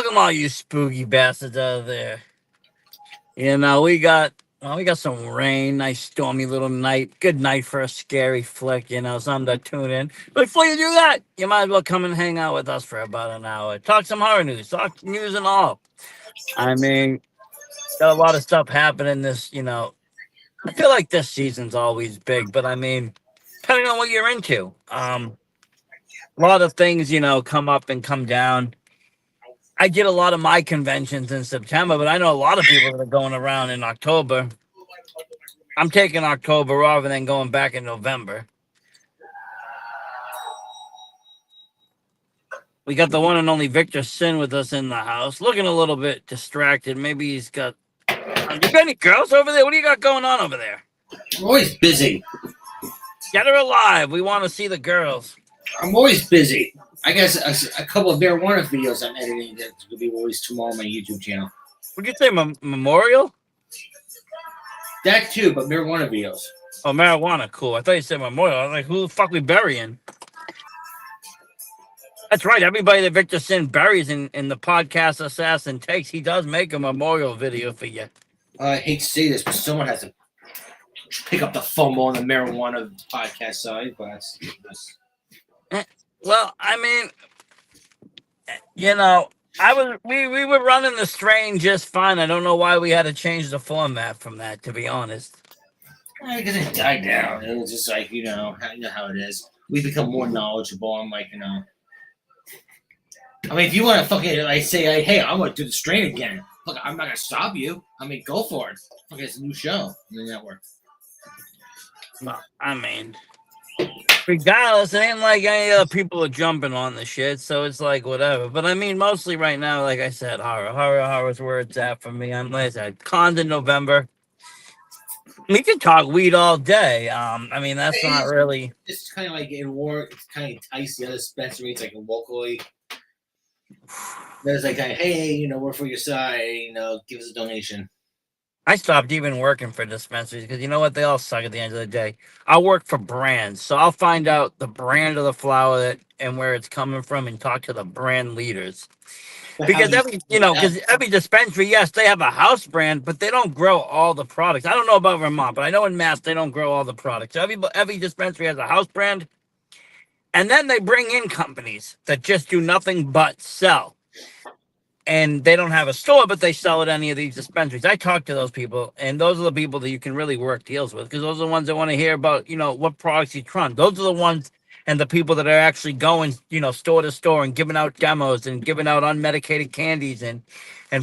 Welcome all you spooky bastards out there. We got some rain, nice stormy little night. Good night for a scary flick, something to tune in. But before you do that, you might as well come and hang out with us for about an hour. Talk some horror news, talk news and all. I mean, got a lot of stuff happening I feel like this season's always big, but I mean, depending on what you're into. A lot of things, come up and come down. I get a lot of my conventions in September, but I know a lot of people that are going around in October. I'm taking October off and then going back in November. We got the one and only Victor Sin with us in the house, looking a little bit distracted. Maybe he's got. You got any girls over there? What do you got going on over there? I'm always busy. Get her alive. We want to see the girls. I'm always busy. I guess a couple of marijuana videos I'm editing that's going to be released tomorrow on my YouTube channel. Would you say memorial? That too, but marijuana videos. Oh, marijuana. Cool. I thought you said memorial. I was like, who the fuck we burying? That's right. Everybody that Victor Sin buries in the podcast Assassin Takes, he does make a memorial video for you. I hate to say this, but someone has to pick up the FOMO on the marijuana podcast side. But that's... Well, I mean, we were running the strain just fine. I don't know why we had to change the format from that, to be honest. Because it died down. It was just like, you know how it is. We become more knowledgeable. I'm like, I mean, if you want to fucking say, hey, I'm going to do the strain again. Look, I'm not going to stop you. I mean, go for it. Okay, it's a new show on the network. Well, I mean, regardless, it ain't like any other people are jumping on the shit, so it's like whatever. But I mean, mostly right now, like I said, horror is where it's at for me. I'm like I said, cons in November. We can talk weed all day. I mean, that's not really. It's kind of like in war. It's kind of entice the other dispensaries, like locally. There's like, hey, we're for your side. Give us a donation. I stopped even working for dispensaries because you know what? They all suck at the end of the day. I work for brands, so I'll find out the brand of the flower and where it's coming from and talk to the brand leaders. Because every dispensary, yes, they have a house brand, but they don't grow all the products. I don't know about Vermont, but I know in Mass they don't grow all the products. Every dispensary has a house brand, and then they bring in companies that just do nothing but sell. And they don't have a store, but they sell at any of these dispensaries. I talk to those people, and those are the people that you can really work deals with because those are the ones that want to hear about, what products you run. Those are the ones and the people that are actually going, store to store and giving out demos and giving out unmedicated candies and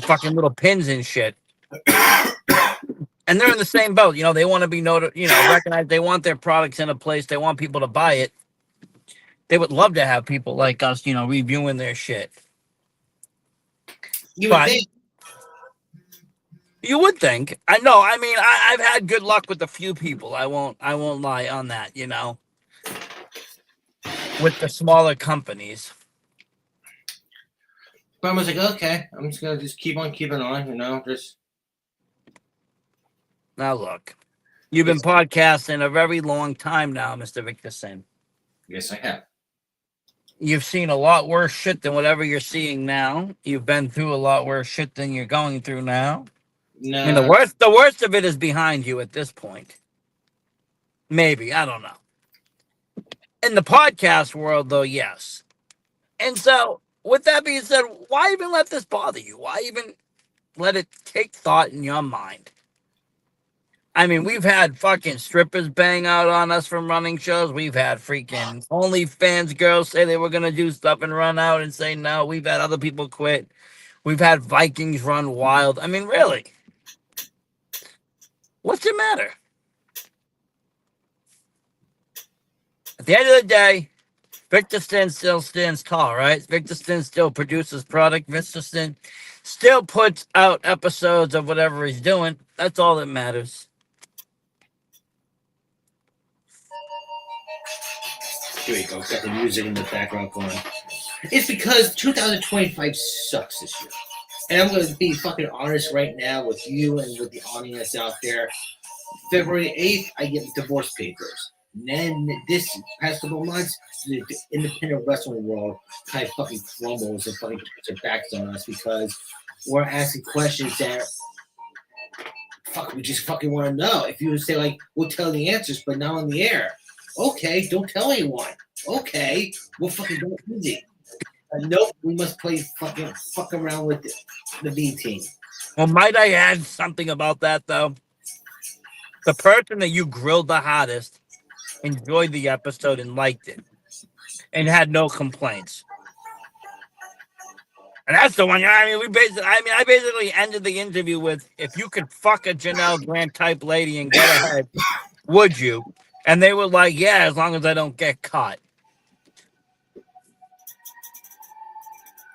fucking little pins and shit. And they're in the same boat. They want to be recognized. They want their products in a place. They want people to buy it. They would love to have people like us, reviewing their shit. You would think. You would think. I know. I mean, I've had good luck with a few people. I won't lie on that. With the smaller companies. But I was like, okay, I'm just gonna keep on keeping on. Just. Now look, you've been podcasting a very long time now, Mr. Victor Sin. Yes, I have. You've seen a lot worse shit than whatever you're seeing now. You've been through a lot worse shit than you're going through now. No. I mean, the worst of it is behind you at this point. Maybe. I don't know. In the podcast world, though, yes. And so, with that being said, why even let this bother you? Why even let it take thought in your mind? I mean, we've had fucking strippers bang out on us from running shows. We've had freaking OnlyFans girls say they were going to do stuff and run out and say no. We've had other people quit. We've had Vikings run wild. I mean, really? What's the matter? At the end of the day, Victor Sin still stands tall, right? Victor Sin still produces product. Victor Sin still puts out episodes of whatever he's doing. That's all that matters. Here we go. Got the music in the background going. It's because 2025 sucks this year. And I'm going to be fucking honest right now with you and with the audience out there. February 8th, I get divorce papers. And then this past couple months, the independent wrestling world kind of fucking crumbles and fucking turns their backs on us because we're asking questions that fuck we just fucking want to know. If you would say like we'll tell the answers, but not on the air. Okay, don't tell anyone. Okay, we'll fucking go easy. Nope, we must play fuck around with the B team. Well, might I add something about that though? The person that you grilled the hottest enjoyed the episode and liked it, and had no complaints. And that's the one. I mean, I basically ended the interview with, "If you could fuck a Janelle Grant type lady and go ahead, would you?" And they were like, "Yeah, as long as I don't get caught."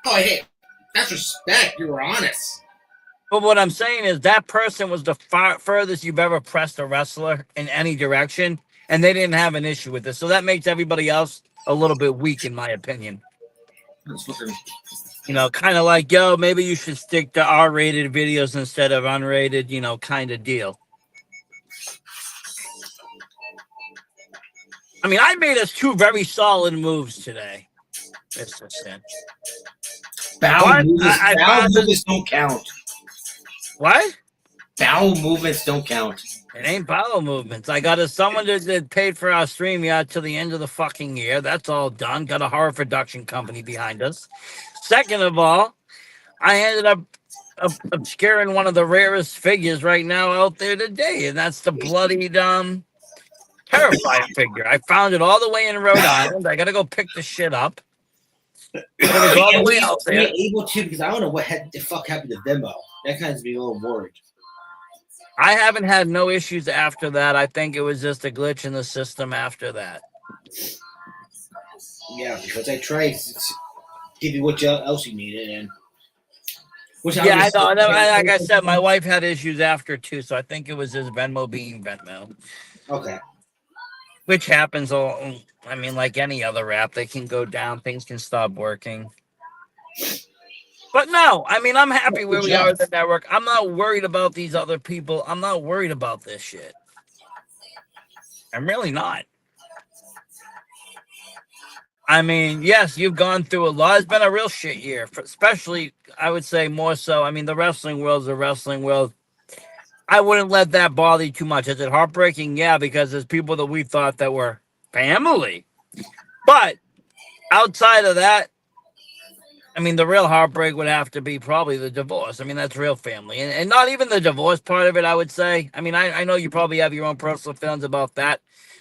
Oh, hey, that's respect. You were honest. But what I'm saying is that person was the furthest you've ever pressed a wrestler in any direction, and they didn't have an issue with this. So that makes everybody else a little bit weak, in my opinion. You know, kind of like, yo, maybe you should stick to R-rated videos instead of unrated, you know, kind of deal. I mean, I made us 2 very solid moves today. It's just it. Bowel movements don't count. What? Bowel movements don't count. It ain't bowel movements. I got someone that paid for our stream yard till the end of the fucking year. That's all done. Got a horror production company behind us. Second of all, I ended up obscuring one of the rarest figures right now out there today, and that's the bloodied Terrifier figure. I found it all the way in Rhode Island. I gotta go pick the shit up. But it was all the way out there. We're able to because I don't know what the fuck happened to Venmo. That kind of me a little worried. I haven't had no issues after that. I think it was just a glitch in the system after that. Yeah, because I tried to give you what else you needed, and I know. Like I said, my wife had issues after too, so I think it was just Venmo being Venmo. Okay. Which happens. I mean, like any other app, they can go down. Things can stop working. But no, I mean, I'm happy where we are at the network. I'm not worried about these other people. I'm not worried about this shit. I'm really not. I mean, yes, you've gone through a lot. It's been a real shit year, especially, I would say, more so. I mean, the wrestling world's the wrestling world. I wouldn't let that bother you too much. Is it heartbreaking? Yeah, because there's people that we thought that were family. But outside of that, I mean, the real heartbreak would have to be probably the divorce. I mean, that's real family. And not even the divorce part of it, I would say. I mean, I know you probably have your own personal feelings about that.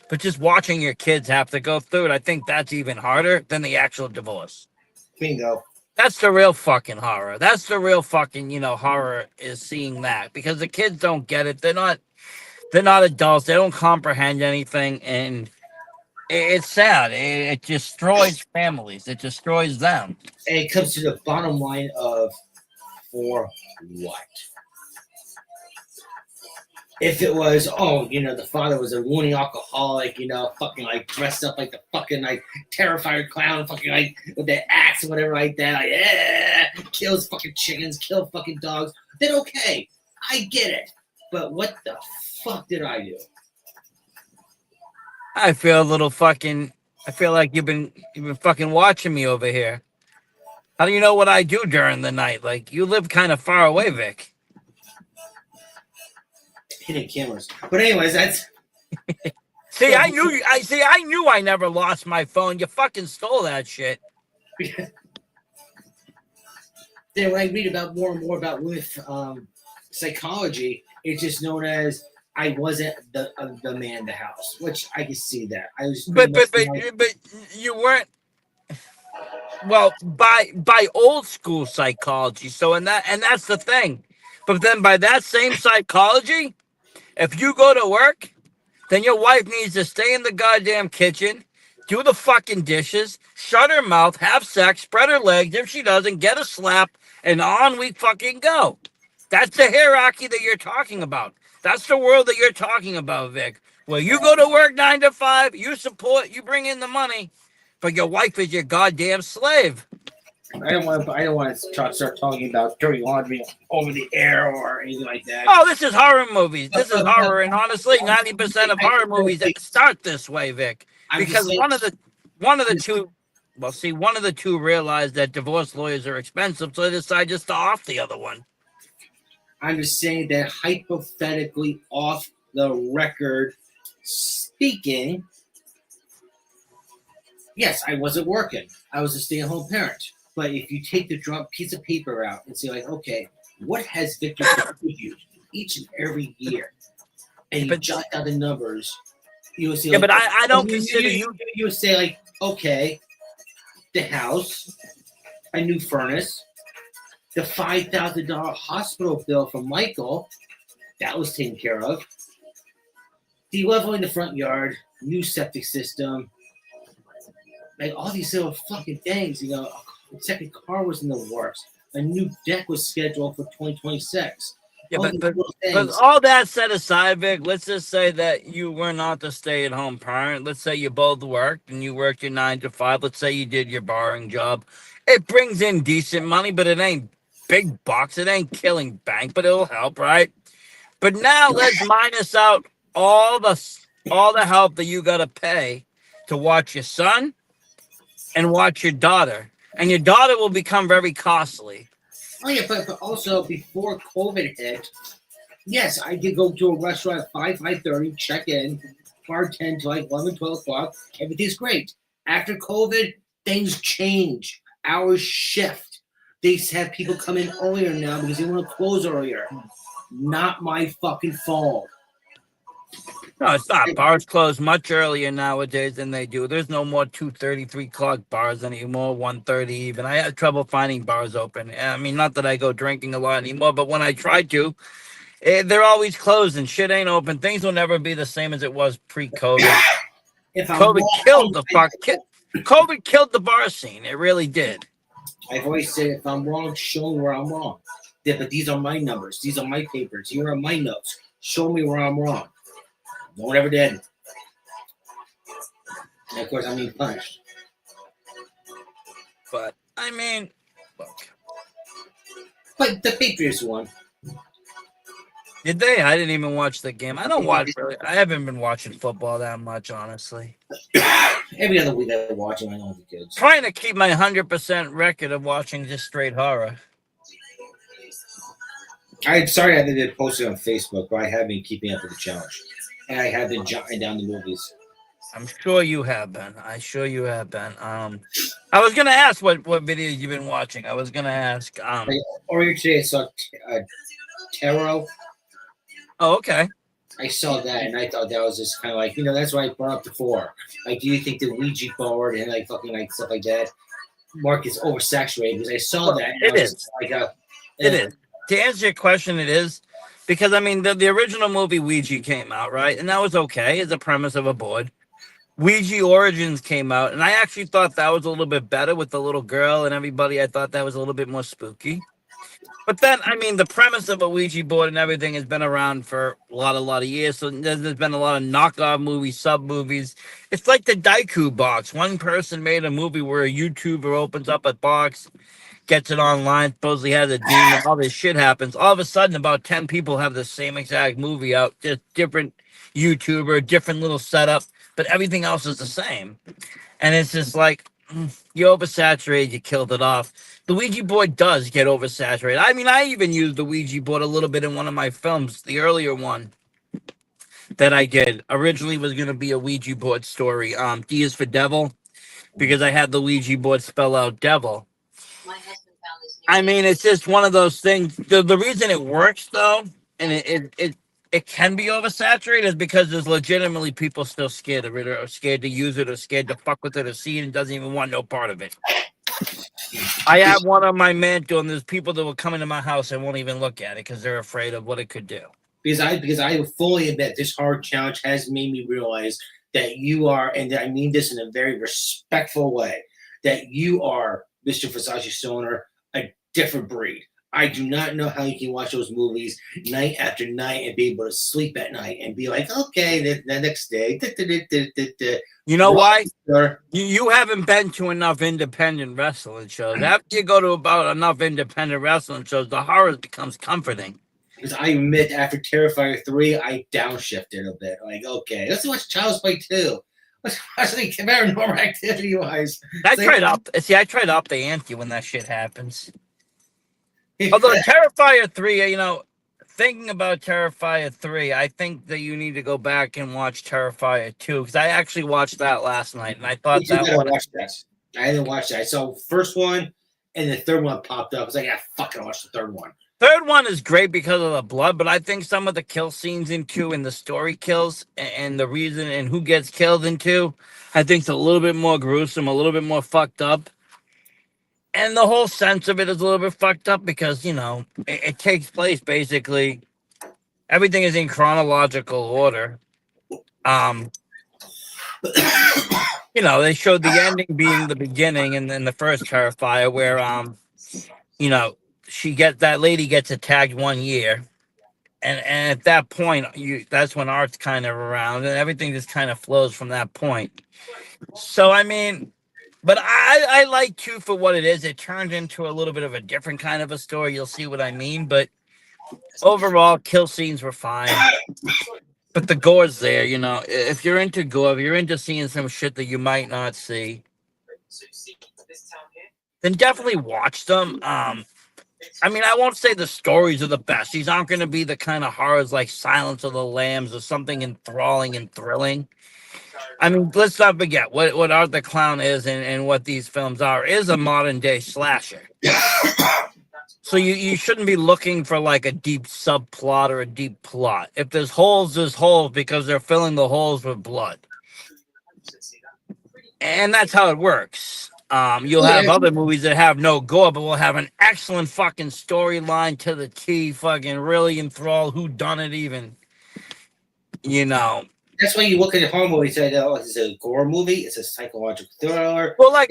But just watching your kids have to go through it, I think that's even harder than the actual divorce. Bingo. That's the real fucking horror. That's the real fucking, horror is seeing that. Because the kids don't get it. They're not adults. They don't comprehend anything. And it's sad. It destroys families. It destroys them. And it comes to the bottom line of for what? If it was, the father was a loony alcoholic, fucking like dressed up like the fucking like terrified clown, fucking like with the axe or whatever like that, like kills fucking chickens, kill fucking dogs, then okay, I get it. But what the fuck did I do? I feel like you've been fucking watching me over here. How do you know what I do during the night? Like, you live kind of far away, Vic. Hidden cameras. But anyways, that's See, I knew I never lost my phone. You fucking stole that shit. Then when I read about more and more about with psychology, it's just known as I wasn't the man in the house, which I can see that. I was, but you weren't. Well, by old school psychology. So and that's the thing. But then by that same psychology, if you go to work, then your wife needs to stay in the goddamn kitchen, do the fucking dishes, shut her mouth, have sex, spread her legs. If she doesn't, get a slap, and on we fucking go. That's the hierarchy that you're talking about. That's the world that you're talking about, Vic. Well, you go to work 9 to 5, you support, you bring in the money, but your wife is your goddamn slave. I don't want to start talking about dirty laundry over the air or anything like that. Oh, this is horror movies. This is horror, and honestly, 90% of horror movies start this way, Vic. Because one of the two, well, see, one of the two realized that divorce lawyers are expensive, so they decide just to off the other one. I'm just saying that hypothetically, off the record speaking, yes, I wasn't working. I was a stay-at-home parent. But if you take the piece of paper out and say, like, okay, what has Victor contributed each and every year, and you jot down the numbers, you will see. Yeah, like, but I don't consider you would say, like, okay, the house, a new furnace, the $5,000 hospital bill from Michael, that was taken care of. De-leveling the front yard, new septic system, like all these little fucking things, you know. The second car was in the works. A new deck was scheduled for 2026. Yeah, but all that set aside, Vic, let's just say that you were not the stay-at-home parent. Let's say you both worked and you worked your 9 to 5. Let's say you did your barring job. It brings in decent money, but it ain't big bucks. It ain't killing bank, but it'll help, right? But now let's minus out all the help that you gotta pay to watch your son and watch your daughter. And your daughter will become very costly. Oh, yeah, but also before COVID hit, yes, I did go to a restaurant at 5:30, check in, bartend till like 11, 12 o'clock. Everything's great. After COVID, things change. Hours shift. They have people come in earlier now because they want to close earlier. Not my fucking fault. No, it's not. Bars close much earlier nowadays than they do. There's no more 2:30, 3 o'clock bars anymore, 1:30 even. I have trouble finding bars open. I mean, not that I go drinking a lot anymore, but when I try to, they're always closed and shit ain't open. Things will never be the same as it was pre-COVID. COVID killed the bar scene. It really did. I've always said, if I'm wrong, show me where I'm wrong. Yeah, but these are my numbers. These are my papers. Here are my notes. Show me where I'm wrong. No one ever did. And of course, I'm being punished. But, I mean, look. But the Patriots won. Did they? I didn't even watch the game. I don't watch really. I haven't been watching football that much, honestly. Every other week I watch them. I know the kids. Trying to keep my 100% record of watching just straight horror. I'm sorry I didn't post it on Facebook, but I have been keeping up with the challenge. And I have been jotting down the movies. I'm sure you have been. I was gonna ask what videos you've been watching. I was gonna ask. Earlier today I saw Tarot. Oh, okay. I saw that and I thought that was just kind of like, you know, that's why I brought up before. Like, do you think the Ouija board and like fucking like stuff like that, Mark, is oversaturated? Because I saw that. It is. It is. To answer your question, it is. Because, I mean, the original movie Ouija came out, right? And that was okay as a premise of a board. Ouija Origins came out, and I actually thought that was a little bit better with the little girl and everybody. I thought that was a little bit more spooky. But then, I mean, the premise of a Ouija board and everything has been around for a lot of years. So there's been a lot of knockoff movies, sub-movies. It's like the Daiku box. One person made a movie where a YouTuber opens up a box, gets it online, supposedly has a demon, all this shit happens. All of a sudden, about 10 people have the same exact movie out, just different YouTuber, different little setup, but everything else is the same. And it's just like, you oversaturated, you killed it off. The Ouija board does get oversaturated. I mean, I even used the Ouija board a little bit in one of my films, the earlier one that I did. Originally was going to be a Ouija board story, D is for devil, because I had the Ouija board spell out devil. I mean, it's just one of those things. The reason it works, though, and it can be oversaturated is because there's legitimately people still scared of it or scared to use it or scared to fuck with it or see it and doesn't even want no part of it. I have one on my mantle, and there's people that will come into my house and won't even look at it because they're afraid of what it could do. Because I fully admit this hard challenge has made me realize that you are, and I mean this in a very respectful way, that you are, Mr. Versace Stoner, a different breed. I do not know how you can watch those movies night after night and be able to sleep at night and be like, okay, the next day. You know why? Sure. You haven't been to enough independent wrestling shows. After you go to about enough independent wrestling shows, the horror becomes comforting. Because I admit, after Terrifier 3, I downshifted a bit. Like, okay, let's watch Child's Play 2. Let's watch the Paranormal Activity wise. I tried up the ante when that shit happens. Although Terrifier 3, thinking about Terrifier 3, I think that you need to go back and watch Terrifier 2, because I actually watched that last night, and I thought that one... I didn't watch that. I saw the first one, and the third one popped up. I was like, yeah, fucking watch the third one. Third one is great because of the blood, but I think some of the kill scenes in 2 and the story kills and the reason and who gets killed in 2, I think it's a little bit more gruesome, a little bit more fucked up. And the whole sense of it is a little bit fucked up because, it takes place basically, everything is in chronological order. They showed the ending being the beginning and then the first Terrifier where, that lady gets attacked 1 year. And at that point, that's when Art's kind of around and everything just kind of flows from that point. So, I mean... But I like 2 for what it is. It turned into a little bit of a different kind of a story. You'll see what I mean. But overall, kill scenes were fine. But the gore's there, If you're into gore, if you're into seeing some shit that you might not see, then definitely watch them. I won't say the stories are the best. These aren't going to be the kind of horrors like Silence of the Lambs or something enthralling and thrilling. Let's not forget what Art the Clown is and what these films are is a modern day slasher. So you shouldn't be looking for like a deep subplot or a deep plot. If there's holes because they're filling the holes with blood. And that's how it works. You'll have other movies that have no gore, but will have an excellent fucking storyline to the T, fucking really enthrall who done it even. That's why you look at horror movies and say, oh, it's a gore movie, it's a psychological thriller. Well, look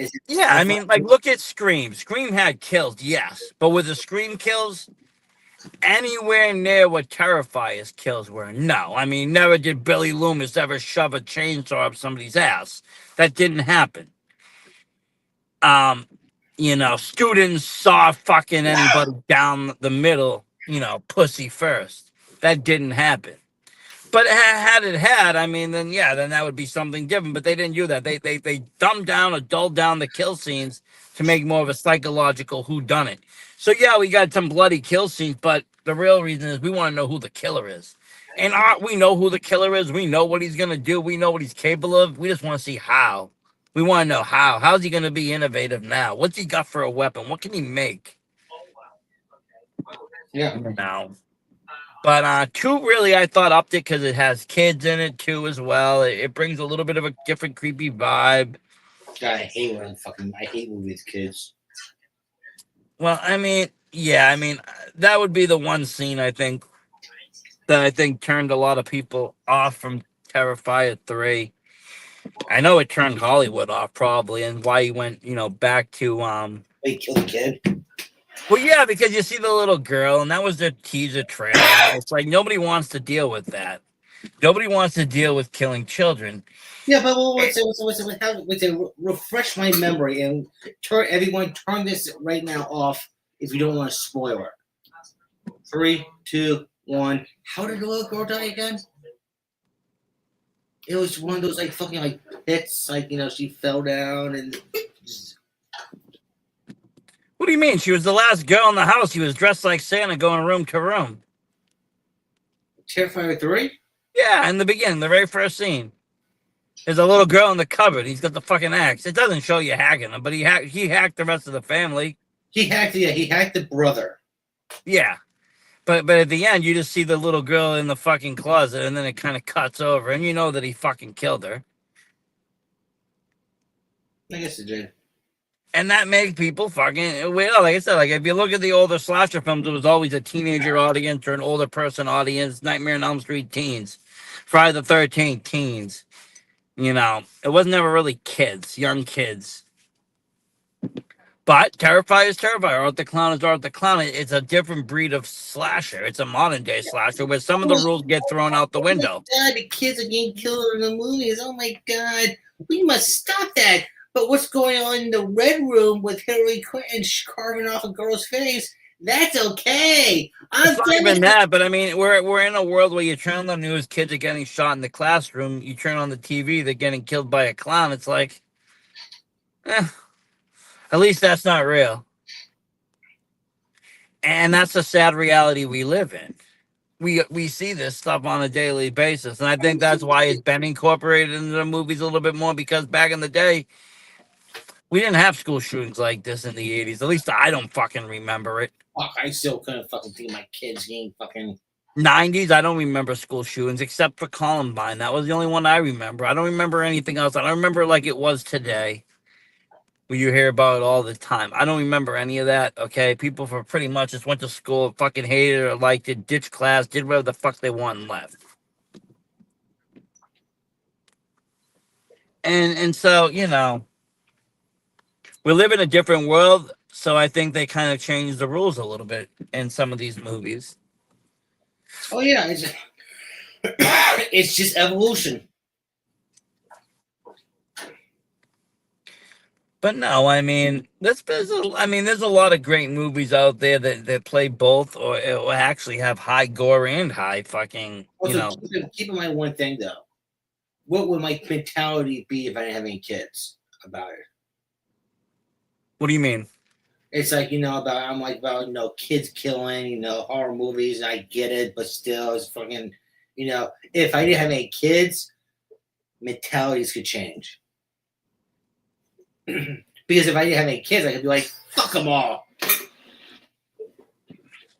at Scream. Scream had kills, yes. But with the Scream kills, anywhere near what Terrifier's kills were? No. Never did Billy Loomis ever shove a chainsaw up somebody's ass. That didn't happen. Students saw fucking anybody down the middle, pussy first. That didn't happen. But then that would be something different. But they didn't do that. They dumbed down or dulled down the kill scenes to make more of a psychological whodunit. So, yeah, we got some bloody kill scenes, but the real reason is we want to know who the killer is. And we know who the killer is. We know what he's going to do. We know what he's capable of. We just want to see how. We want to know how. How's he going to be innovative now? What's he got for a weapon? What can he make? Yeah. Now. But 2 really, I thought upped it because it has kids in it too as well. It brings a little bit of a different creepy vibe. God, I hate movies with kids. Well, that would be the one scene I think turned a lot of people off from Terrifier 3. I know it turned Hollywood off probably, and why he went, back to They killed a kid. Well, yeah, because you see the little girl, and that was their teaser trailer. It's like nobody wants to deal with that. Nobody wants to deal with killing children. Yeah, but refresh my memory and turn this right now off if you don't want to spoil it. 3, 2, 1. How did the little girl die again? It was one of those fucking pits, she fell down and. What do you mean? She was the last girl in the house. She was dressed like Santa going room to room. Terrifier 3? Yeah, in the beginning, the very first scene. There's a little girl in the cupboard. He's got the fucking axe. It doesn't show you hacking him, but he hacked the rest of the family. He hacked the brother. Yeah. But at the end, you just see the little girl in the fucking closet, and then it kind of cuts over, and you know that he fucking killed her. I guess it did. And that makes people fucking... Well, like I said, if you look at the older slasher films, it was always a teenager audience or an older person audience. Nightmare on Elm Street, teens. Friday the 13th, teens. It wasn't ever really kids, young kids. But Terrifier is Terrifier. Art the Clown is Art the Clown. It's a different breed of slasher. It's a modern day slasher where some of the rules get thrown out the window. Oh my God, the kids are getting killed in the movies. Oh my God, we must stop that. But what's going on in the Red Room with Hillary Clinton carving off a girl's face? That's okay. It's not even that, but I mean, we're in a world where you turn on the news, kids are getting shot in the classroom. You turn on the TV, they're getting killed by a clown. It's like, at least that's not real. And that's the sad reality we live in. We see this stuff on a daily basis, and I think that's why it's been incorporated into the movies a little bit more, because back in the day, we didn't have school shootings like this in the 80s. At least I don't fucking remember it. Fuck, I still couldn't fucking think my kids getting fucking 90s, I don't remember school shootings except for Columbine. That was the only one I remember. I don't remember anything else. I don't remember like it was today, where you hear about it all the time. I don't remember any of that. Okay, people for pretty much just went to school, fucking hated it or liked it, ditched class, did whatever the fuck they want and left. And so, you know, we live in a different world, so I think they kind of changed the rules a little bit in some of these movies. Oh yeah, it's just evolution. But no, I mean, there's a lot of great movies out there that play both or actually have high gore and high fucking, you know. Keep in mind one thing though. What would my mentality be if I didn't have any kids about it? What do you mean? It's like, about kids killing, horror movies, and I get it, but still it's fucking, if I didn't have any kids, mentalities could change. Because if I didn't have any kids, I could be like, fuck them all.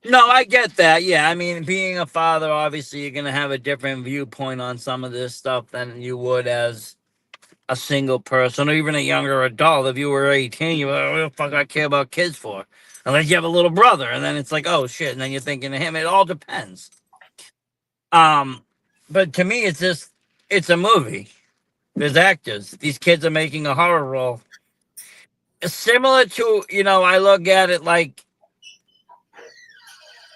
No, I get that. Yeah, I mean, being a father, obviously, you're going to have a different viewpoint on some of this stuff than you would as a single person or even a younger adult. If you were 18, you're like, what the fuck I care about kids for? Unless you have a little brother, and then it's like, oh, shit, and then you're thinking of him. It all depends. But to me, it's a movie. There's actors. These kids are making a horror role. Similar to, I look at it like,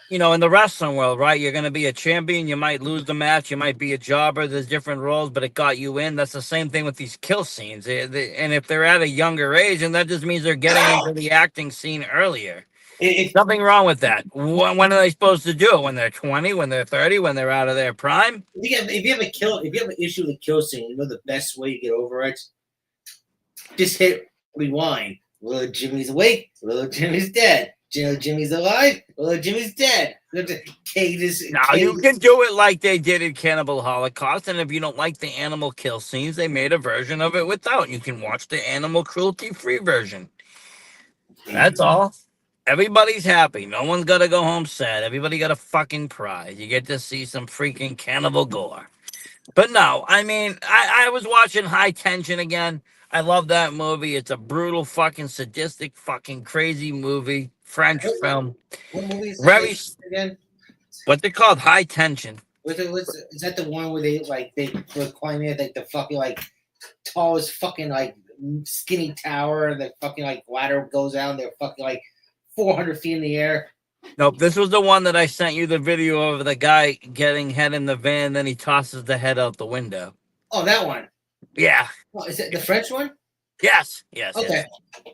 in the wrestling world, right? You're going to be a champion. You might lose the match. You might be a jobber. There's different roles, but it got you in. That's the same thing with these kill scenes. And if they're at a younger age, and that just means they're getting into the acting scene earlier. Nothing wrong with that. When are they supposed to do it? When they're 20, when they're 30, when they're out of their prime? If you have an issue with a kill scene, the best way to get over it, just hit rewind. Little Jimmy's awake. Little Jimmy's dead. Jimmy's alive. Little Jimmy's dead. You can do it like they did in Cannibal Holocaust, and if you don't like the animal kill scenes, they made a version of it without. You can watch the animal cruelty-free version. That's all. Everybody's happy. No one's got to go home sad. Everybody got a fucking prize. You get to see some freaking cannibal gore. But no, I mean, I was watching High Tension again. I love that movie. It's a brutal, fucking sadistic, fucking crazy movie. French film. What movie is that again? What's it called? High Tension. Is that the one where they were climbing at the fucking tallest fucking skinny tower, and the fucking ladder goes out, and they're fucking 400 feet in the air? Nope, this was the one that I sent you the video of the guy getting head in the van, then he tosses the head out the window. Oh, that one. Yeah. Oh, is it the French one? Yes. Okay. Yes.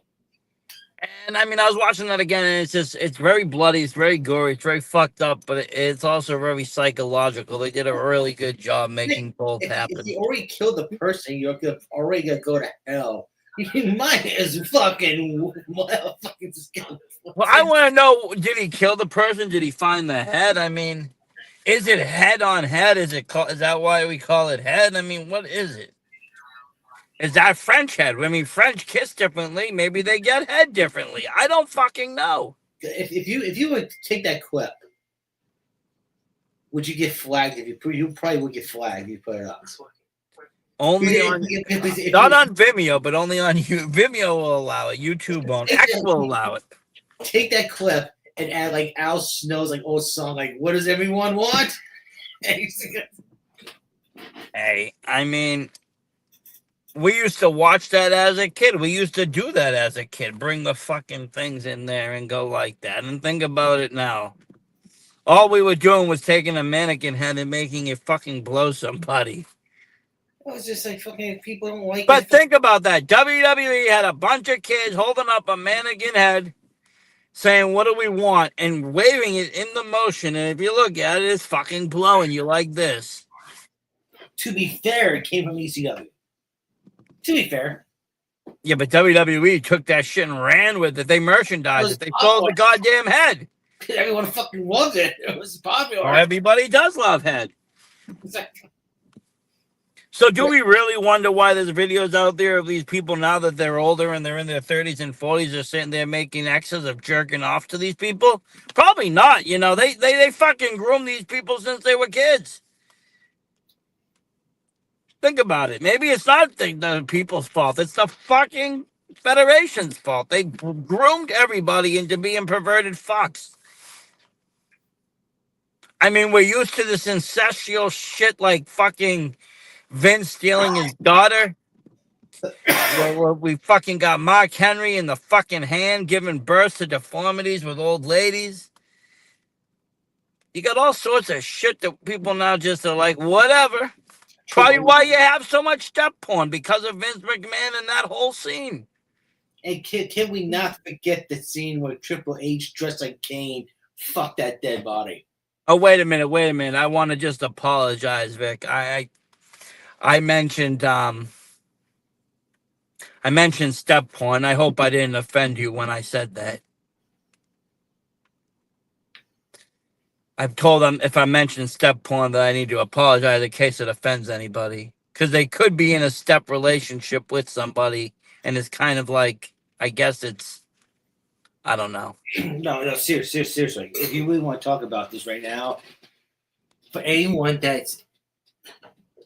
And I mean, I was watching that again, and it's very bloody, it's very gory, it's very fucked up, but it's also very psychological. They did a really good job making both happen. If you already killed the person, you're already gonna go to hell. You might as fucking skill. Well, I want to know: did he kill the person? Did he find the head? I mean, is it head on head? Is that why we call it head? I mean, what is it? Is that French head? I mean, French kiss differently. Maybe they get head differently. I don't fucking know. If you would take that clip, would you get flagged? You probably would get flagged if you put it up. Only not on Vimeo, but only on Vimeo will allow it. YouTube won't. X will allow it. Take that clip and add Al Snow's old song, "What Does Everyone Want?" Hey, I mean, We used to watch that as a kid. We used to do that as a kid. Bring the fucking things in there and go like that. And think about it now. All we were doing was taking a mannequin head and making it fucking blow somebody. It was just like fucking people don't like But it. think about that. WWE had a bunch of kids holding up a mannequin head saying, "What do we want?" and waving it in the motion. And if you look at it, it's fucking blowing you like this. To be fair, it came from ECW. To be fair. Yeah, but WWE took that shit and ran with it. They merchandised it. They sold the goddamn head. Everyone fucking loved it. It was popular. Well, everybody does love head. So do we really wonder why there's videos out there of these people now that they're older and they're in their 30s and 40s, they're sitting there making X's of jerking off to these people? Probably not. You know, they fucking groomed these people since they were kids. Think about it. Maybe it's not the people's fault. It's the fucking Federation's fault. They groomed everybody into being perverted fucks. I mean, we're used to this incestual shit like fucking Vince stealing his daughter. We fucking got Mark Henry in the fucking hand giving birth to deformities with old ladies. You got all sorts of shit that people now just are like, whatever. Probably why you have so much step porn, because of Vince McMahon and that whole scene. And can we not forget the scene where Triple H dressed like Kane fucked that dead body? Oh, wait a minute. I want to just apologize, Vic. I mentioned step porn. I hope I didn't offend you when I said that. I've told them if I mention step porn that I need to apologize in case it offends anybody. Because they could be in a step relationship with somebody, and it's kind of like, I guess it's, I don't know. No, seriously. If you really want to talk about this right now, for anyone that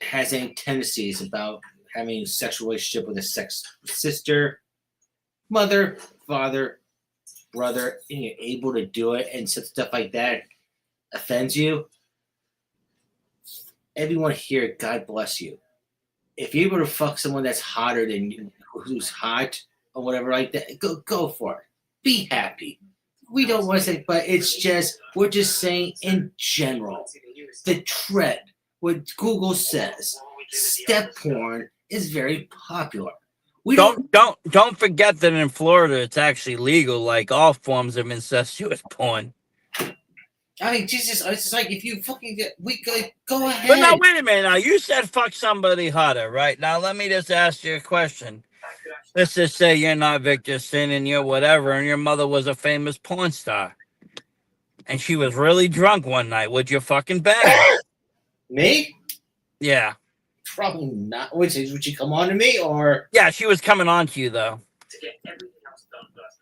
has any tendencies about having a sexual relationship with a sex sister, mother, father, brother, and you're able to do it and stuff like that offends you, everyone here, God bless you. If you're able to fuck someone that's hotter than you, who's hot or whatever like that, go for it. Be happy. We don't want to say, but it's just, we're just saying in general, the trend, what Google says, step porn is very popular. Don't forget that in Florida it's actually legal, like all forms of incestuous porn. I mean, Jesus, it's just like if you fucking go ahead. But now, wait a minute. Now, you said fuck somebody hotter, right? Now, let me just ask you a question. Let's just say you're not Victor Sin and you're whatever, and your mother was a famous porn star. And she was really drunk one night. Would you fucking bang? Me? Yeah. Probably not. Would she come on to me or? Yeah, she was coming on to you, though.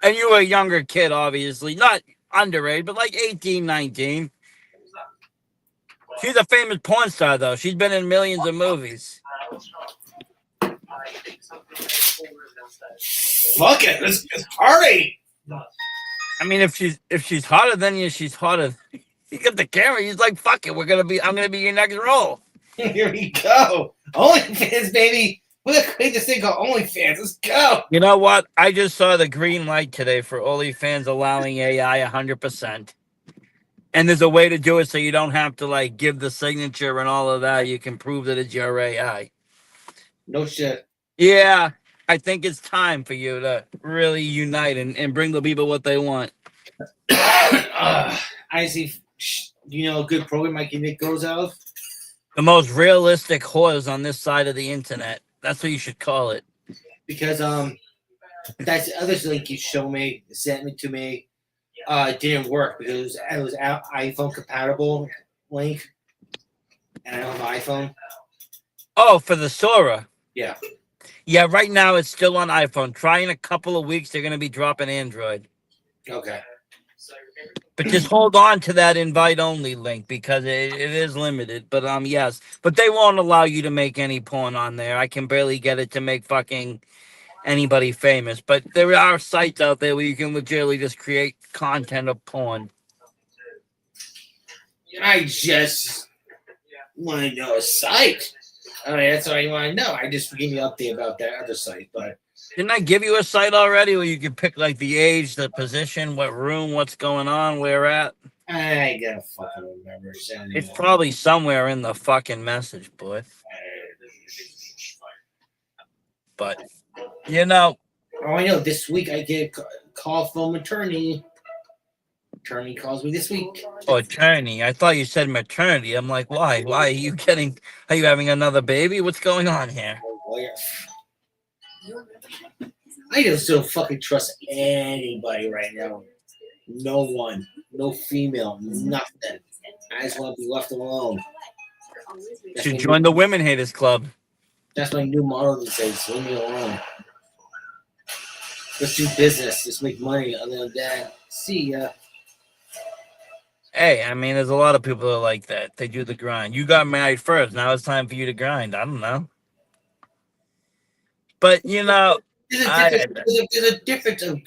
And you were a younger kid, obviously. Not underage, but like 18, 19. She's a famous porn star, though. She's been in millions of movies. Fuck it, let's party. I mean, if she's hotter than you, she's hotter. You get the camera. He's like, fuck it. I'm gonna be your next role. Here we go. OnlyFans, baby. We're gonna create this thing called OnlyFans. Let's go. You know what? I just saw the green light today for OnlyFans allowing AI 100%. And there's a way to do it so you don't have to like give the signature and all of that. You can prove that it's your AI. No shit. Yeah, I think it's time for you to really unite and bring the people what they want. I see. You know, a good program I can make goes out of? The most realistic whores on this side of the internet. That's what you should call it. Because that's the other link you showed me, sent me to me. It didn't work because it was iPhone compatible link, and I don't have an iPhone. Oh, for the Sora. Yeah. Yeah, right now it's still on iPhone. Try in a couple of weeks, they're going to be dropping Android. Okay. But just hold on to that invite-only link because it is limited. But yes. But they won't allow you to make any porn on there. I can barely get it to make fucking anybody famous. But there are sites out there where you can legitimately just create content of porn. I just want to know a site. I mean, that's all you want to know. I just gave you an update about that other site, but Didn't I give you a site already where you can pick like the age, the position, what room, what's going on, where at? I gotta fucking remember. It's probably somewhere in the fucking message, boy. But you know, Oh, I know. This week I get a call from attorney. Attorney calls me this week. oh, attorney. I thought you said maternity. I'm like, why? Why are you getting? Are you having another baby? What's going on here? Lawyer. I just don't fucking trust anybody right now. No one. No female. Nothing. I just want to be left alone. Should join the Women Haters Club. That's my new motto these days. Leave me alone. Let's do business. Let's make money. Other than that, see ya. Hey, I mean, there's a lot of people that are like that. They do the grind. You got married first. Now it's time for you to grind. I don't know. But, you know, There's a difference of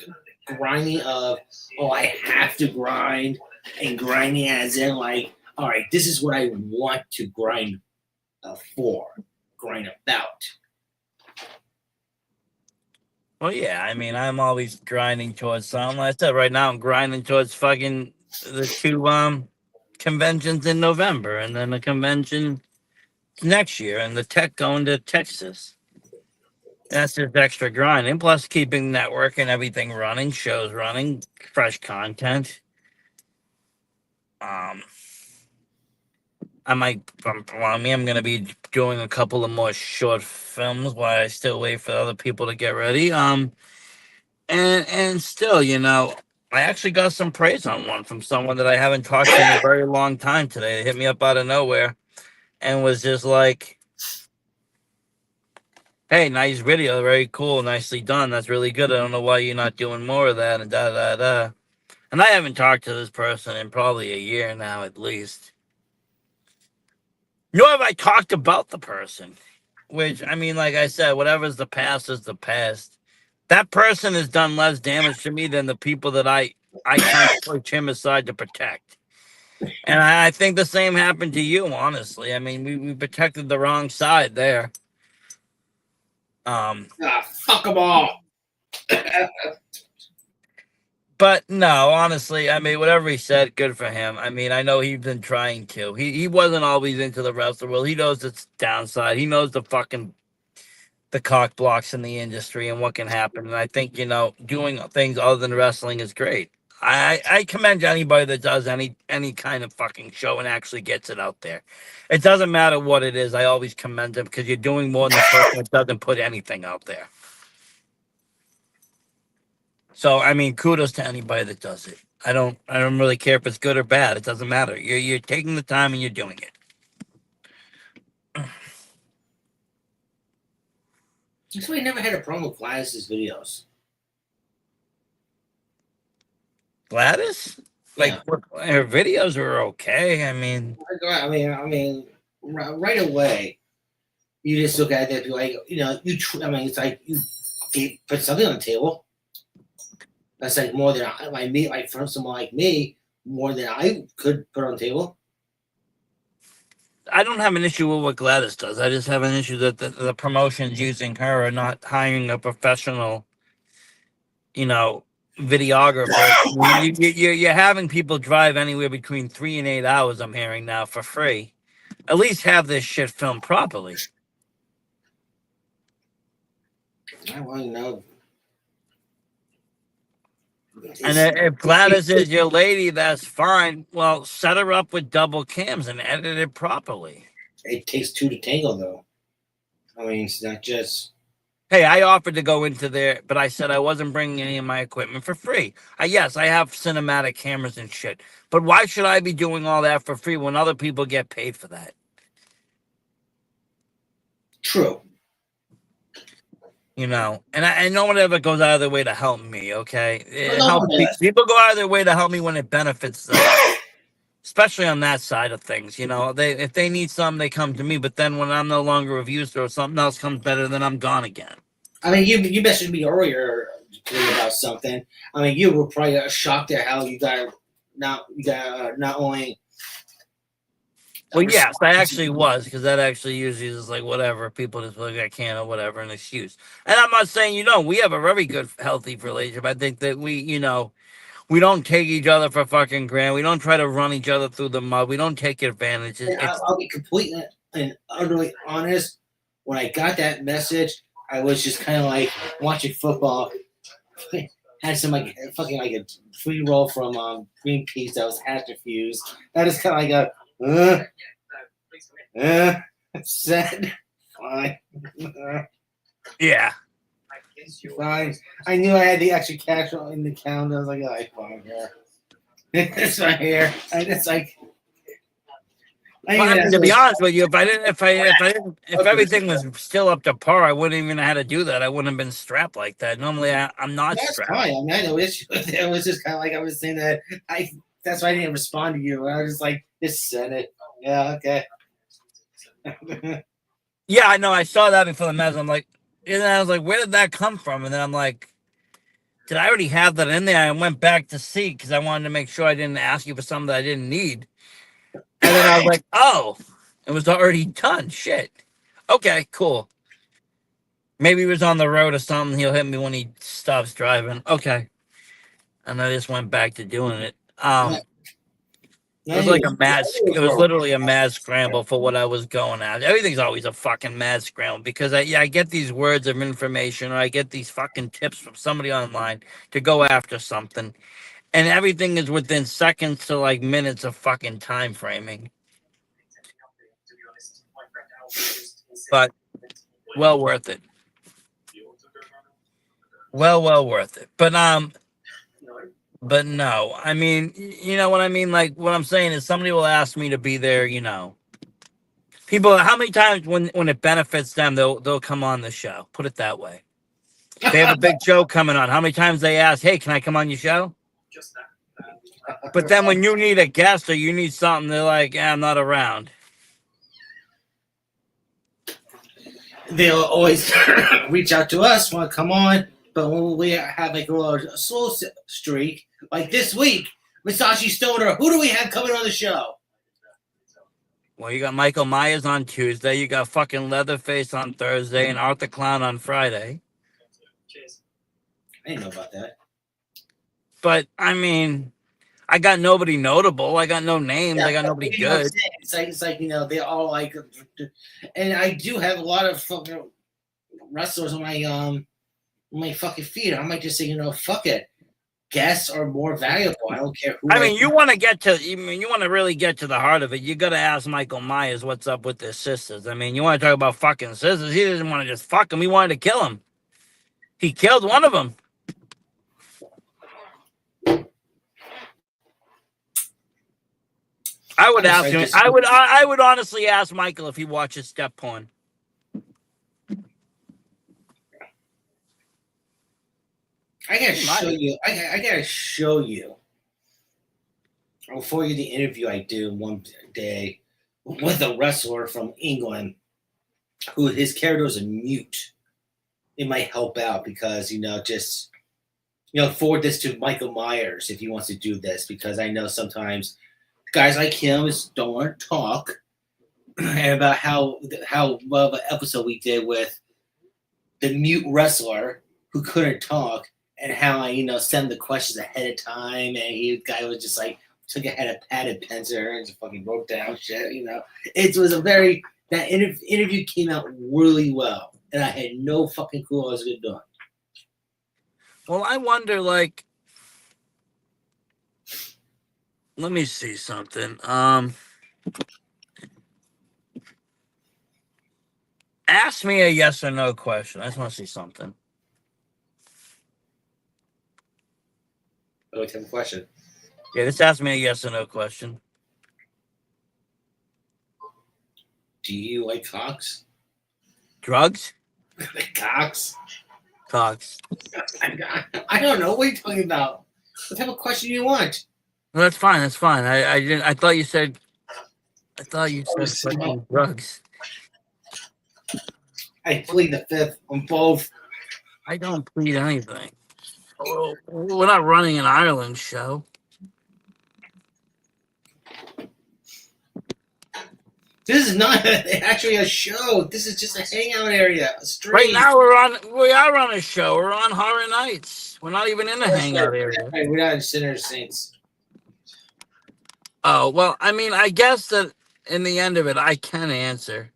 grinding of, oh, I have to grind, and grinding as in like, all right, this is what I want to grind for, grind about. well, yeah, I mean, I'm always grinding towards something. Like I said, right now I'm grinding towards fucking the two conventions in November and then the convention next year and the tech going to Texas. That's just extra grinding. Plus keeping network and everything running, shows running, fresh content. I might, I'm gonna be doing a couple of more short films while I still wait for other people to get ready. And still, you know, I actually got some praise on one from someone that I haven't talked to in a very long time today. They hit me up out of nowhere and was just like, hey, nice video, very cool, nicely done. That's really good. I don't know why you're not doing more of that and da da da. And I haven't talked to this person in probably a year now at least. Nor have I talked about the person. Which, I mean, like I said, whatever's the past is the past. That person has done less damage to me than the people that I kind of push him aside to protect. And I think the same happened to you, honestly. I mean, we protected the wrong side there. Fuck them all. But no, honestly, I mean, whatever he said, good for him. I mean, I know he's been trying to. He wasn't always into the wrestling world. He knows its downside. He knows the cock blocks in the industry and what can happen. And I think, you know, doing things other than wrestling is great. I commend anybody that does any kind of fucking show and actually gets it out there. It doesn't matter what it is. I always commend them because you're doing more than the person that doesn't put anything out there. So I mean, kudos to anybody that does it. I don't really care if it's good or bad. It doesn't matter. You're taking the time and you're doing it. That's why I never had a problem with Gladys's videos. Gladys? Like her videos were okay. I mean, right away, you just look at it and be like, you know, it's like you put something on the table. That's like more than like from someone like me, more than I could put on the table. I don't have an issue with what Gladys does. I just have an issue that the promotions using her are not hiring a professional, you know, videographer. You're having people drive anywhere between 3 and 8 hours, I'm hearing now, for free. At least have this shit filmed properly. I want to know. And if Gladys is your lady, that's fine. Well, set her up with double cams and edit it properly. It takes two to tango, though. I mean, it's not just. Hey, I offered to go into there, but I said I wasn't bringing any of my equipment for free. Yes, I have cinematic cameras and shit, but why should I be doing all that for free when other people get paid for that? True. You know, and no one ever goes out of their way to help me, okay? People go out of their way to help me when it benefits them, especially on that side of things. You know, if they need something, they come to me, but then when I'm no longer of use or something else comes better, then I'm gone again. I mean, you mentioned me earlier about something. I mean, you were probably shocked at how you got not only Well, yes, I actually was, because that actually usually is like whatever. People just like I can't or whatever, an excuse. And I'm not saying we have a very good, healthy relationship. I think that we don't take each other for fucking granted. We don't try to run each other through the mud. We don't take advantage. And I'll be completely and utterly honest. When I got that message, I was just kind of like watching football. Had some like fucking like a free roll from Greenpeace that was hash diffused. I just kind of like said, fine, Yeah. fine. I knew I had the extra cash in the account. I was like, oh, fine, here. It's right here. And it's like. Well, I mean, to be honest with you, if everything was still up to par, I wouldn't even have had to do that. I wouldn't have been strapped like that. Normally, I'm not That's strapped. fine. I mean, I had no issue with it. It was just kind of like I was saying that that's why I didn't respond to you. I was just like, just send it. Yeah, okay. Yeah, I know. I saw that before the mess. I'm like, and then I was like, where did that come from? And then I'm like, did I already have that in there? I went back to see because I wanted to make sure I didn't ask you for something that I didn't need. And then I was like, oh, it was already done. Shit. Okay, cool. Maybe he was on the road or something. He'll hit me when he stops driving. Okay. And I just went back to doing it. It was like a mad. It was literally a mad scramble for what I was going at. Everything's always a fucking mad scramble because I get these words of information or I get these fucking tips from somebody online to go after something, and everything is within seconds to like minutes of fucking time framing. But well worth it. Well worth it. But no, I mean, you know what I mean? Like, what I'm saying is somebody will ask me to be there, People, how many times when it benefits them, they'll come on the show? Put it that way. They have a big show coming on. How many times they ask, hey, can I come on your show? But then when you need a guest or you need something, they're like, I'm not around. They'll always reach out to us, want to come on. But when we have like a little slow streak, like this week, Masashi Stoner, who do we have coming on the show? Well, you got Michael Myers on Tuesday. You got fucking Leatherface on Thursday and Arthur Clown on Friday. I didn't know about that. But, I mean, I got nobody notable. I got no names. I got nobody good. It's like they're all like, and I do have a lot of fucking wrestlers on my fucking feed. I might just say, fuck it. Guests are more valuable. I don't care who. I mean, you want to really get to the heart of it. You got to ask Michael Myers what's up with their sisters. I mean, you want to talk about fucking sisters. He didn't want to just fuck him. He wanted to kill him. He killed one of them. I would ask him. I would honestly ask Michael if he watches step porn. I gotta show you. I gotta show you. Before the interview I do one day with a wrestler from England, who his character is a mute. It might help out because just forward this to Michael Myers if he wants to do this, because I know sometimes guys like him don't want to talk, and about how well of an episode we did with the mute wrestler who couldn't talk, and how I send the questions ahead of time, and the guy was just like took a head of padded pencil and just fucking wrote down shit. It was that interview came out really well, and I had no fucking clue I was gonna do it. Well, I wonder, like, let me see something. Ask me a yes or no question. I just want to see something. What type of question? Yeah, just ask me a yes or no question. Do you like cocks? Drugs? Cocks? Cocks. I don't know. What are you talking about? What type of question do you want? Well, that's fine. That's fine. I didn't. I thought you said fucking drugs. I plead the fifth on both. I don't plead anything. We're not running an Ireland show. This is not actually a show. This is just a hangout area. A stream. Right now we are on a show. We're on Horror Nights. We're not even in a hangout area. Right, we're not in Sinners Saints. Oh, well, I mean, I guess that in the end of it, I can answer.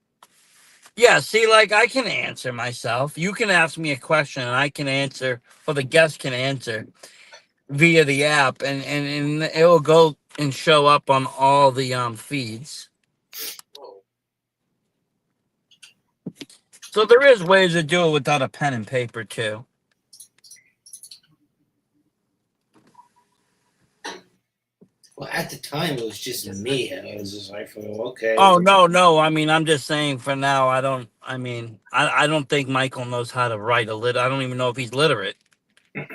Yeah, see, like, I can answer myself. You can ask me a question, and I can answer, or the guest can answer via the app, and it will go and show up on all the feeds. So there is ways to do it without a pen and paper, too. Well, at the time, it was just me, and I was just like, okay. Oh, no. I mean, I'm just saying for now, I don't think Michael knows how to write a lit. I don't even know if he's literate. I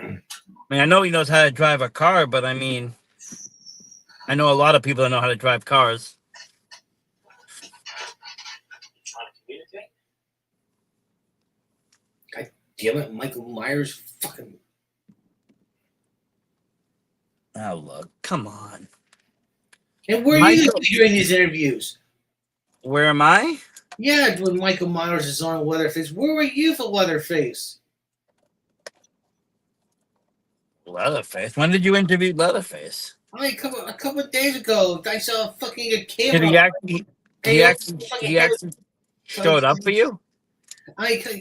mean, I know he knows how to drive a car, but I mean, I know a lot of people that know how to drive cars. God damn it, Michael Myers fucking. Oh, look, come on. And where are you during these interviews? Where am I? Yeah, when Michael Myers is on Leatherface. Where were you for Leatherface? Leatherface? When did you interview Leatherface? I mean, a couple of days ago, I saw fucking a camera. Did he actually showed up for you?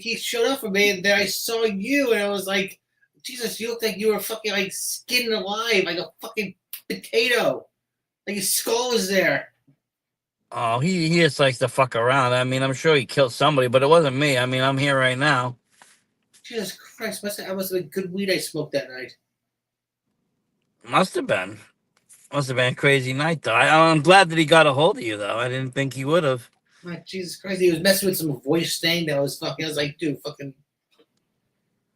He showed up for me, and then I saw you, and I was like, Jesus, you look like you were fucking like skinned alive, like a fucking potato. Like his skull was there. Oh, he just likes to fuck around. I mean, I'm sure he killed somebody, but it wasn't me. I mean, I'm here right now. Jesus Christ, must have been good weed I smoked that night. Must have been a crazy night, though. I'm glad that he got a hold of you, though. I didn't think he would have. Like, Jesus Christ, he was messing with some voice thing that was fucking. I was like, dude, fucking.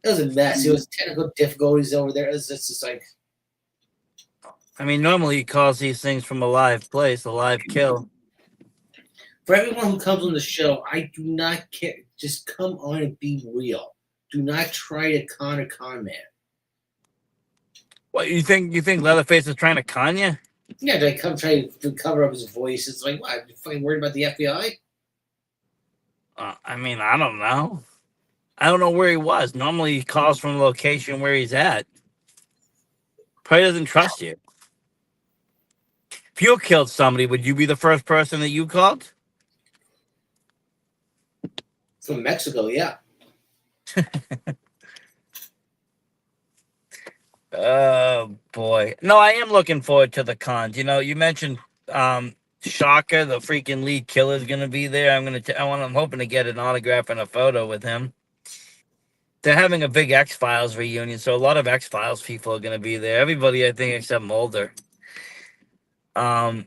It was a mess. It was technical difficulties over there. It's just like. I mean, normally he calls these things from a live place, a live kill. For everyone who comes on the show, I do not care. Just come on and be real. Do not try to con a con man. What, you think Leatherface is trying to con you? Yeah, they come try to cover up his voice. It's like, what? You fucking worried about the FBI? I mean, I don't know. I don't know where he was. Normally he calls from the location where he's at. Probably doesn't trust you. If you killed somebody, would you be the first person that you called? From Mexico, yeah. Oh boy. No, I am looking forward to the cons. You know, you mentioned Shocker, the freaking lead killer, is gonna be there. I'm hoping to get an autograph and a photo with him. They're having a big X-Files reunion, so a lot of X-Files people are gonna be there. Everybody, I think, except Mulder. I'm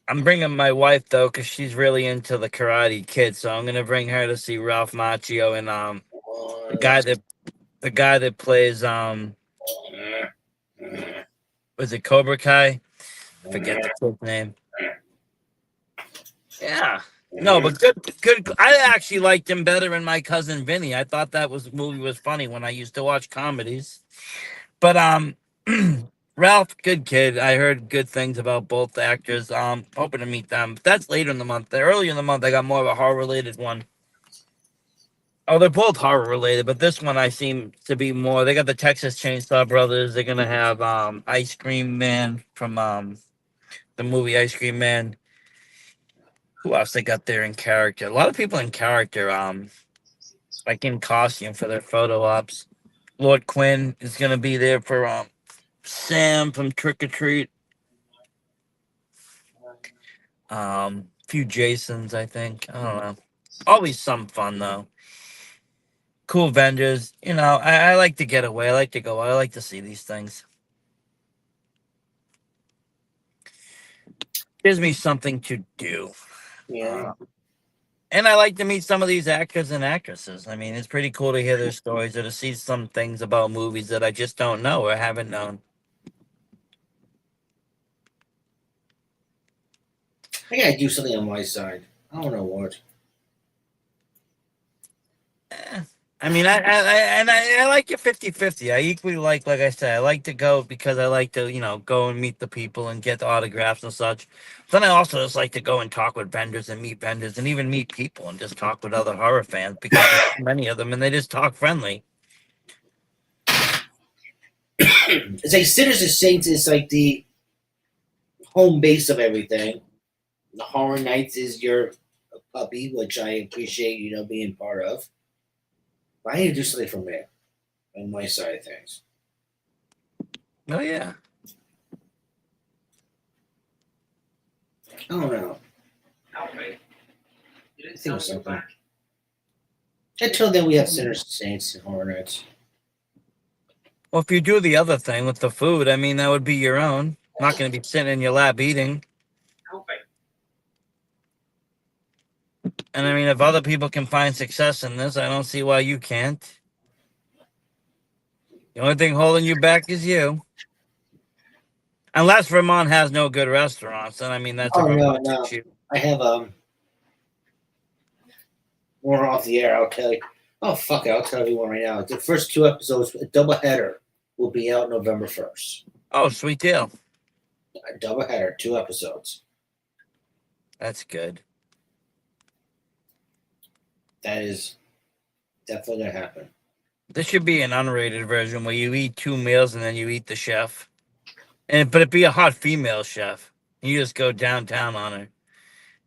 bringing my wife though, because she's really into the Karate Kid, so I'm gonna bring her to see Ralph Macchio and the guy that plays was it Cobra Kai? I forget the kid's name. Yeah. No, but good. I actually liked him better in My Cousin Vinny. I thought that movie was funny when I used to watch comedies. But Ralph, good kid. I heard good things about both actors. Hoping to meet them. That's later in the month. Earlier in the month, I got more of a horror related one. Oh, they're both horror related, but this one I seem to be more. They got the Texas Chainsaw Brothers. They're gonna have Ice Cream Man from the movie Ice Cream Man. Who else they got there in character? A lot of people in character, like in costume for their photo ops. Lord Quinn is gonna be there for Sam from Trick or Treat. Few Jasons, I think. I don't know. Always some fun though. Cool vendors. You know, I like to get away. I like to go. I like to see these things. Gives me something to do. Yeah. And I like to meet some of these actors and actresses. I mean, it's pretty cool to hear their stories or to see some things about movies that I just don't know or haven't known. I gotta do something on my side. I don't know what. I mean, I like it 50-50. I equally like I said, I like to go because I like to, go and meet the people and get the autographs and such. Then I also just like to go and talk with vendors and meet vendors and even meet people and just talk with other horror fans because there's so many of them and they just talk friendly. It's like Sinners and Saints is like the home base of everything. The Horror Nights is your puppy, which I appreciate, being part of. But I need to do something from there on my side of things. Oh yeah. I don't know. I think of something. Until then, we have Sinners and Saints and Horror Nights. Well, if you do the other thing with the food, I mean, that would be your own. Not going to be sitting in your lap eating. And I mean, if other people can find success in this, I don't see why you can't. The only thing holding you back is you. Unless Vermont has no good restaurants, and I mean that's a Vermont issue. I have more off the air. I'll tell you. Oh fuck it! I'll tell you one right now. The first 2 episodes, a double header, will be out November 1st. Oh, sweet deal. A double header, 2 episodes. That's good. That is definitely gonna happen. This should be an unrated version where you eat 2 meals and then you eat the chef. But it'd be a hot female chef. You just go downtown on her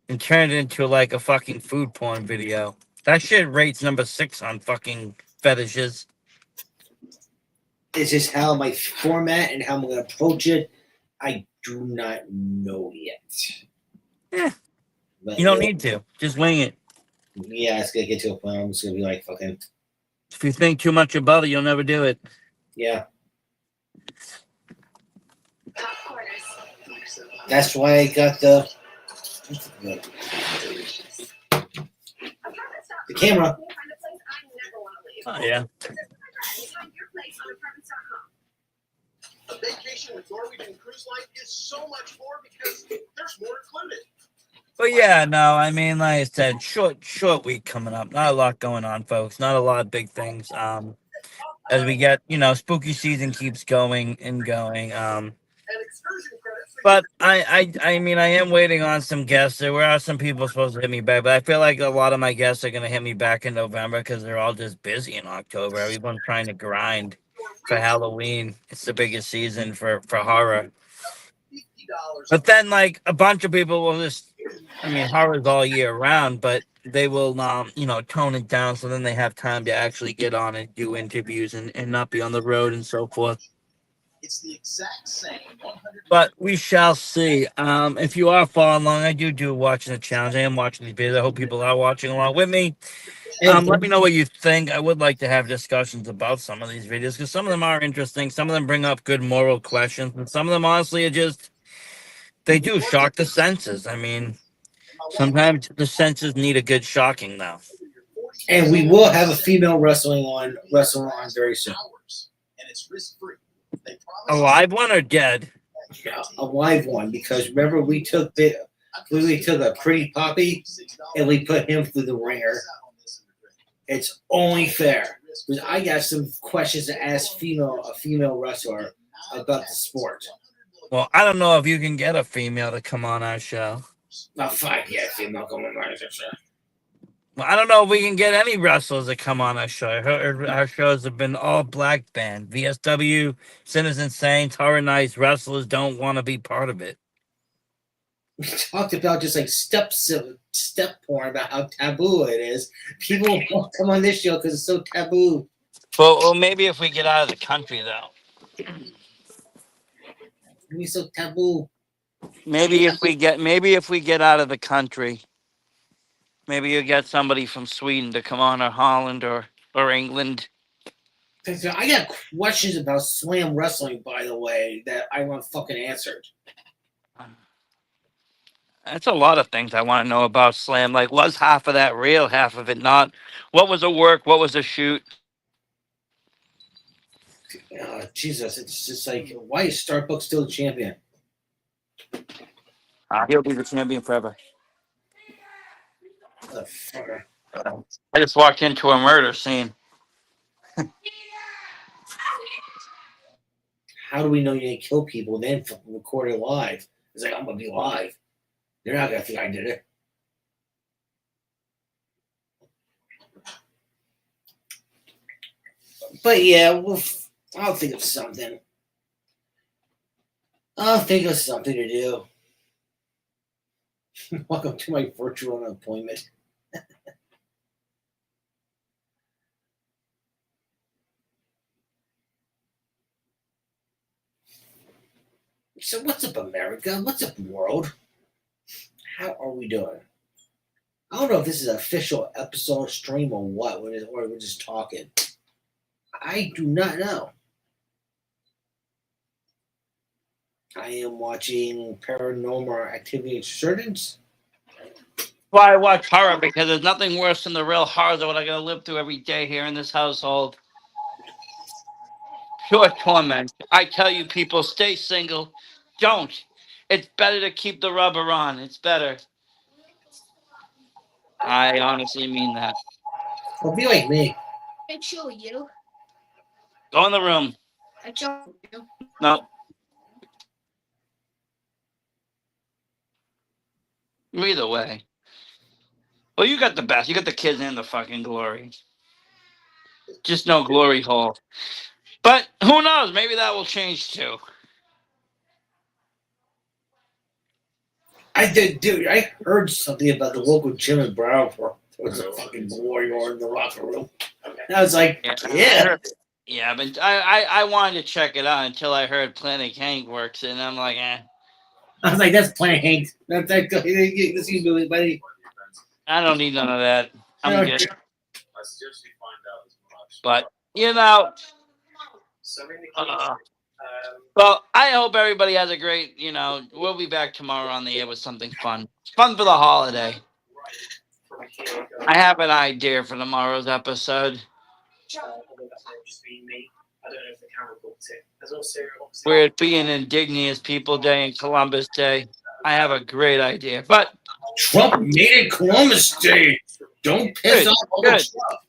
and turn it into like a fucking food porn video. That shit rates number 6 on fucking fetishes. It's just how my format and how I'm gonna approach it. I do not know yet. Yeah. But you don't need to. Just wing it. Yeah, it's gonna get to a point where I'm just gonna be like fucking. If you think too much about it, you'll never do it. Yeah. That's why I got the camera. Oh yeah. A vacation with Norwegian Cruise Line is so much more because there's more included. But yeah, no, I mean, like I said, short week coming up. Not a lot going on, folks. Not a lot of big things. As we get, spooky season keeps going and going. But I mean, I am waiting on some guests. There are some people supposed to hit me back, but I feel like a lot of my guests are going to hit me back in November because they're all just busy in October. Everyone's trying to grind for Halloween. It's the biggest season for horror. But then, like, a bunch of people will just, I mean, horror's all year round, but they will, tone it down so then they have time to actually get on and do interviews and not be on the road and so forth. It's the exact same. But we shall see. If you are following along, I do watching the challenge. I am watching these videos. I hope people are watching along with me. Let me know what you think. I would like to have discussions about some of these videos because some of them are interesting. Some of them bring up good moral questions, and some of them honestly are just, they do shock the senses. I mean, sometimes the senses need a good shocking now. And we will have a female wrestling on very soon. And it's risk-free. A live one or dead? Yeah, a live one, because remember we took a pretty poppy and we put him through the ringer. It's only fair. Because I got some questions to ask a female wrestler about the sport. Well, I don't know if you can get a female to come on our show. Not fine, yeah, female coming on our show. Well, I don't know if we can get any wrestlers to come on our show. Our shows have been all black band. VSW, Sinners and Saints, Horror Nights, wrestlers don't want to be part of it. We talked about just like step porn, about how taboo it is. People won't come on this show because it's so taboo. Well, maybe if we get out of the country, though. It's so taboo. Maybe if we get out of the country. Maybe you get somebody from Sweden to come on, or Holland, or England. I got questions about Slam Wrestling, by the way, that I want fucking answered. That's a lot of things I want to know about Slam. Like, was half of that real, half of it not? What was a work? What was a shoot? Jesus, it's just like, why is Starbucks still the champion? He'll be the champion forever. Motherfucker. I just walked into a murder scene. How do we know you didn't kill people? Then record it live. It's like I'm gonna be live. They're not gonna think I did it. But yeah, I'll think of something. I'll think of something to do. Welcome to my virtual appointment. So what's up, America? What's up, world? How are we doing? I don't know if this is an official episode stream or what, or we're just talking. I do not know. I am watching Paranormal Activity Insurgents. Why I watch horror, because there's nothing worse than the real horror that what I gotta live through every day here in this household. Pure torment. I tell you, people, stay single. Don't. It's better to keep the rubber on. It's better. I honestly mean that. Well, be like me. I show you. Go in the room. I show you. No. Either way. Well, you got the best. You got the kids and the fucking glory. Just no glory hole. But who knows? Maybe that will change too. I did, dude. I heard something about the local gym in Brattleboro. There was a fucking warrior in the locker room. And I was like, yeah. Yeah, but I wanted to check it out until I heard Planet Hank works, and I'm like, eh. I was like, that's Planet Hank. That's that guy. This is really buddy. I don't need none of that. I'm Oh, good. I suggest you find out as much. But, you know, well, I hope everybody has a great, we'll be back tomorrow on the air with something fun. Fun for the holiday. I have an idea for tomorrow's episode. Where it being Indigenous People Day and Columbus Day. I have a great idea. But Trump made it Columbus Day. Don't piss off all the good. Trump.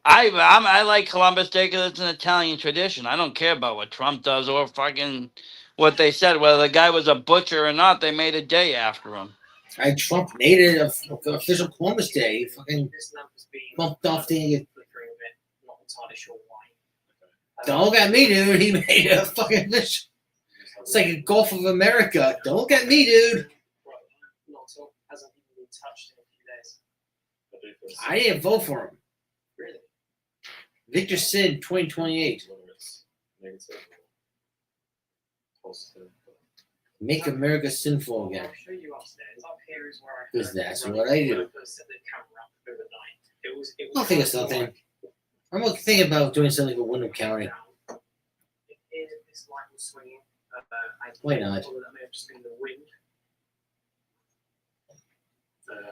I like Columbus Day because it's an Italian tradition. I don't care about what Trump does or fucking what they said. Whether the guy was a butcher or not, they made a day after him. Trump made it official Columbus Day. He fucking bumped off the. Don't look at me, dude. He made a fucking. It's like a Gulf of America. Don't look at me, dude. I didn't vote for him. Victor Sin, 2028. Make America sinful again. Because that's what I do. I'll think of something. I'm going to think about doing something for Wyndham County. Why not?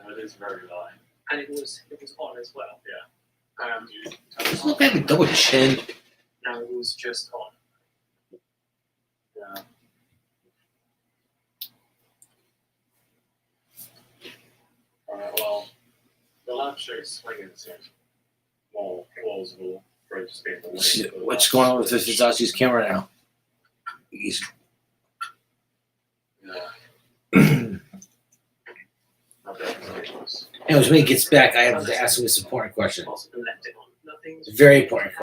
It is very light. And it was on as well. Just look at me, double chin. No, it was just on. Yeah. Alright, well, the lampshade swinging seems more plausible for it to be in the wind. What's going on with this Hizachi's camera now? He's Yeah. Okay. Anyways, when he gets back, I have to ask him this important question. Possibly left it on. Nothing's It's a very important